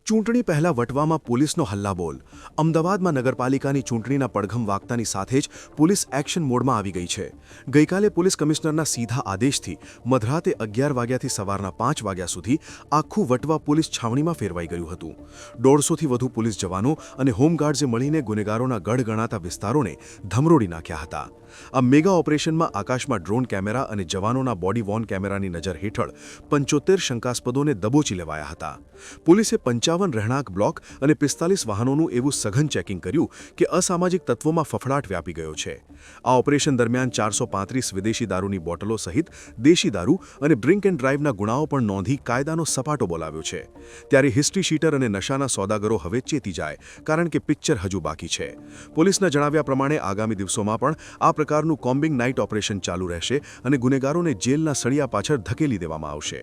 ચૂંટણી પહેલા વટવામાં પોલીસનો હલ્લાબોલ. અમદાવાદમાં નગરપાલિકાની ચૂંટણીના પડઘમ વાગતાની સાથે જ પોલીસ એક્શન મોડમાં આવી ગઈ છે. ગઈકાલે પોલીસ કમિશનરના સીધા આદેશથી મધરાતે 11 વાગ્યાથી સવારના 5 વાગ્યા સુધી આખું વટવા પોલીસ છાવણીમાં ફેરવાઈ ગયું હતું. 150થી વધુ પોલીસ જવાનો અને હોમગાર્ડ્સે મળીને ગુનેગારોના ગઢ ગણાતા વિસ્તારોને ધમરોડી નાખ્યા હતા. આ મેગા ઓપરેશનમાં આકાશમાં ડ્રોન કેમેરા અને જવાનોના બોડી વોર્ન કેમેરાની નજર હેઠળ 75 શંકાસ્પદોને દબોચી લેવાયા હતા. પોલીસે 55 રહેણાંક બ્લોક અને 45 વાહનોનું એવું સઘન ચેકિંગ કર્યું કે અસામાજિક તત્વોમાં ફફડાટ વ્યાપી ગયો છે. આ ઓપરેશન દરમિયાન 435 વિદેશી દારૂની બોટલો સહિત દેશી દારૂ અને ડ્રિંક એન્ડ ડ્રાઈવના ગુનાઓ પણ નોંધી કાયદાનો સપાટો બોલાવ્યો છે. ત્યારે હિસ્ટ્રી શીટર અને નશાના સોદાગરો હવે ચેતી જાય, કારણ કે પિક્ચર હજુ બાકી છે. પોલીસના જણાવ્યા પ્રમાણે આગામી દિવસોમાં પણ આ પ્રકારનું કોમ્બિંગ નાઇટ ઓપરેશન ચાલુ રહેશે અને ગુનેગારોને જેલના સળિયા પાછળ ધકેલી દેવામાં આવશે.